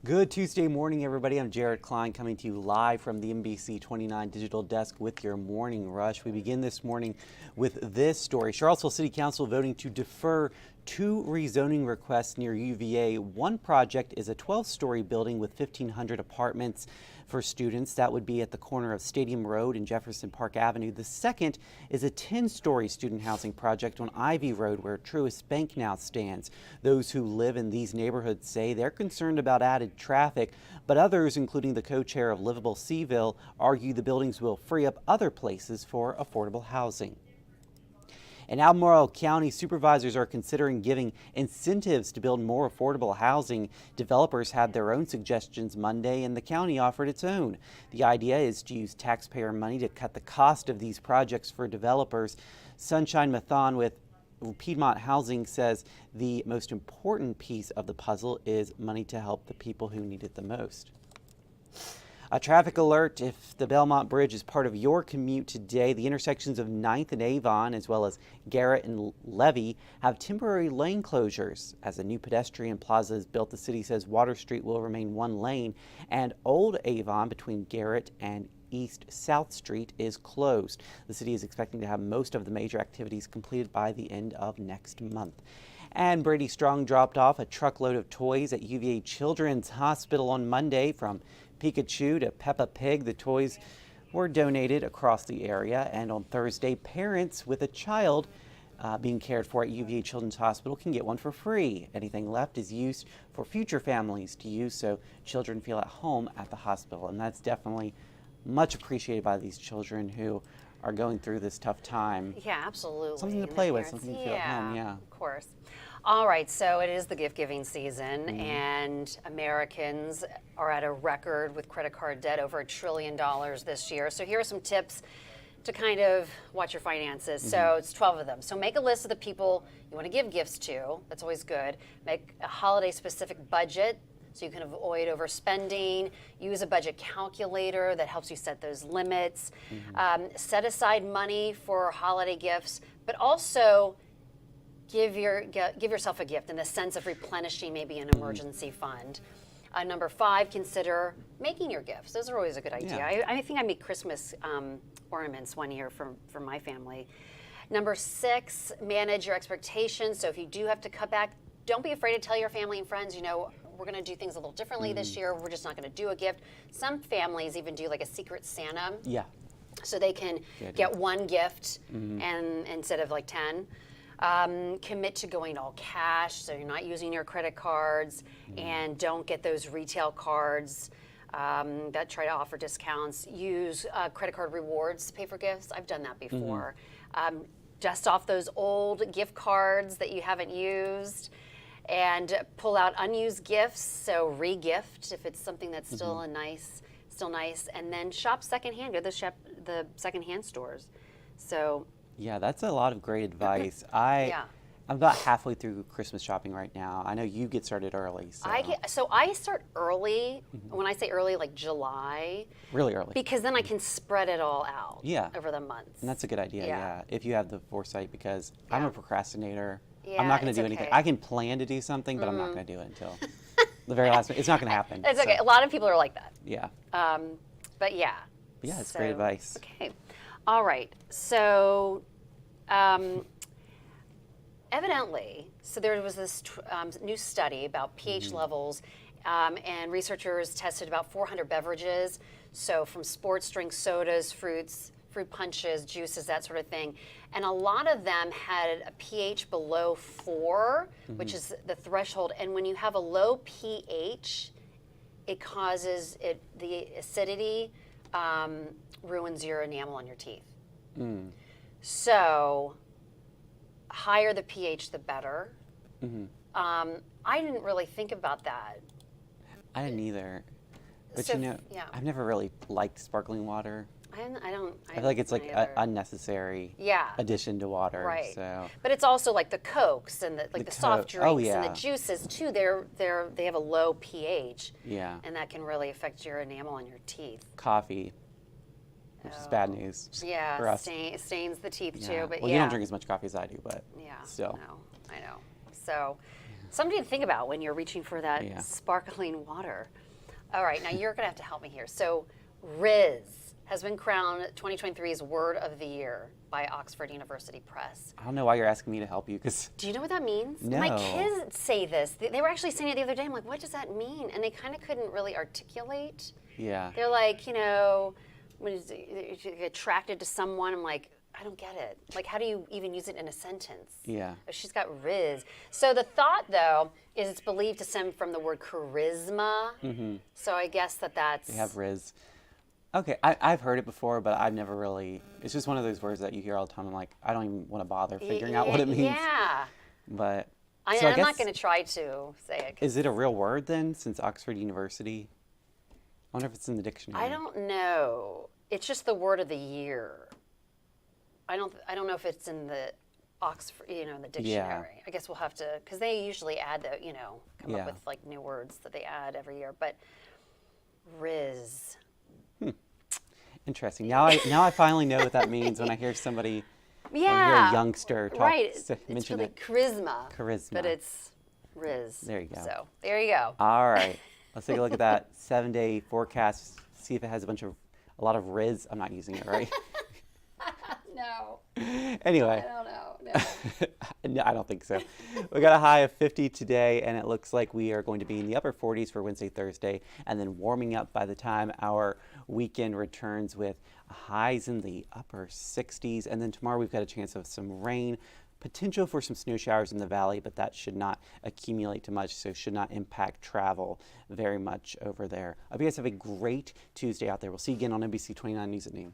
Good Tuesday morning, everybody. I'm Jared Klein coming to you live from the NBC29 Digital Desk with your morning rush. We begin this morning with this story. Charlottesville City Council voting to defer two rezoning requests near UVA. One project is a 12-story building with 1,500 apartments for students. That would be at the corner of Stadium Road and Jefferson Park Avenue. The second is a 10-story student housing project on Ivy Road where Truist Bank now stands. Those who live in these neighborhoods say they're concerned about added traffic, but others, including the co-chair of Livable Seville, argue the buildings will free up other places for affordable housing. In Albemarle County, supervisors are considering giving incentives to build more affordable housing. Developers had their own suggestions Monday, and the county offered its own. The idea is to use taxpayer money to cut the cost of these projects for developers. Sunshine Mathon with Piedmont Housing says the most important piece of the puzzle is money to help the people who need it the most. A traffic alert if the Belmont Bridge is part of your commute today. The intersections of 9th and Avon, as well as Garrett and Levy, have temporary lane closures. As a new pedestrian plaza is built, the city says Water Street will remain one lane, and Old Avon between Garrett and East South Street is closed. The city is expecting to have most of the major activities completed by the end of next month. And Brady Strong dropped off a truckload of toys at UVA Children's Hospital on Monday. From Pikachu to Peppa Pig, the toys were donated across the area. And on Thursday, parents with a child being cared for at UVA Children's Hospital can get one for free. Anything left is used for future families to use, so children feel at home at the hospital. And that's definitely much appreciated by these children who are going through this tough time. Yeah, absolutely. Something to play with, something to feel at home, yeah. Of course. All right, so it is the gift-giving season, and Americans are at a record with credit card debt, over $1 trillion this year. So here are some tips to kind of watch your finances. So it's 12 of them. So make a list of the people you want to give gifts to. That's always good. Make a holiday-specific budget so you can avoid overspending. Use a budget calculator that helps you set those limits. Set aside money for holiday gifts, but also give yourself a gift in the sense of replenishing maybe an emergency fund. Number 5, consider making your gifts. Those are always a good idea. Yeah. I think I made Christmas ornaments one year for my family. Number 6, manage your expectations. So if you do have to cut back, don't be afraid to tell your family and friends, you know, we're going to do things a little differently this year. We're just not going to do a gift. Some families even do like a secret Santa. Yeah. So they can get one gift and instead of like 10. Commit to going all cash, so you're not using your credit cards, and don't get those retail cards that try to offer discounts. Use credit card rewards to pay for gifts. I've done that before. Dust off those old gift cards that you haven't used, and pull out unused gifts. So re-gift if it's something that's still nice, and then shop secondhand. Go to the secondhand stores. So. Yeah, that's a lot of great advice. I'm about halfway through Christmas shopping right now. I know you get started early. So I start early. When I say early, like July. Really early. Because then I can spread it all out over the months. And that's a good idea, yeah. If you have the foresight, because I'm a procrastinator. Yeah, I'm not going to do anything. I can plan to do something, but I'm not going to do it until the very last minute. It's not going to happen. It's okay. A lot of people are like that. Yeah. But yeah. Yeah, it's great advice. Okay. All right. So evidently, so there was this new study about pH levels, and researchers tested about 400 beverages, so from sports drinks, sodas, fruit punches, juices, that sort of thing. And a lot of them had a pH below 4, which is the threshold. And when you have a low pH, it causes the acidity ruins your enamel on your teeth. So, higher the pH, the better. I didn't really think about that. I didn't either. But so, you know, I've never really liked sparkling water. I feel like it's like an unnecessary addition to water. Right. So. But it's also like the Cokes and the soft drinks and the juices too. They have a low pH. Yeah. And that can really affect your enamel on your teeth. Coffee. Which is bad news. Yeah, for us. Stains the teeth too. But well, you don't drink as much coffee as I do, but still. I know. So, Something to think about when you're reaching for that Yeah. sparkling water. All right, now you're going to have to help me here. So, Riz has been crowned 2023's Word of the Year by Oxford University Press. I don't know why you're asking me to help you, because Do you know what that means? No. My kids say this. They were actually saying it the other day. I'm like, what does that mean? And they kind of couldn't really articulate. yeah. They're like, when you get attracted to someone, I'm like, I don't get it. Like, how do you even use it in a sentence? Yeah. Oh, she's got Riz. So the thought, though, is it's believed to stem from the word charisma. Mm-hmm. So I guess that's... They have Riz. Okay, I've heard it before, but I've never really, it's just one of those words that you hear all the time. I'm like, I don't even want to bother figuring out what it means. Yeah. But, I'm guess, not going to try to say it. Is it a real word then, since Oxford University? I wonder if it's in the dictionary. I don't know. It's just the word of the year. I don't know if it's in the Oxford, the dictionary. I guess we'll have to, because they usually add the, come up with like new words that they add every year. But Riz. Interesting. Now I finally know what that means when I hear somebody, when I hear a youngster talk, right. It's mention really it. charisma. Charisma. But it's Riz. There you go. So there you go. All right. Let's take a look at that 7-day forecast, see if it has a lot of Riz. I'm not using it right. No. Anyway. I don't know. No. No, I don't think so. We got a high of 50 today, and it looks like we are going to be in the upper 40s for Wednesday, Thursday, and then warming up by the time our weekend returns with highs in the upper 60s. And then tomorrow we've got a chance of some rain, potential for some snow showers in the valley, but that should not accumulate too much, so should not impact travel very much over there. I hope you guys have a great Tuesday out there. We'll see you again on NBC29 News at noon.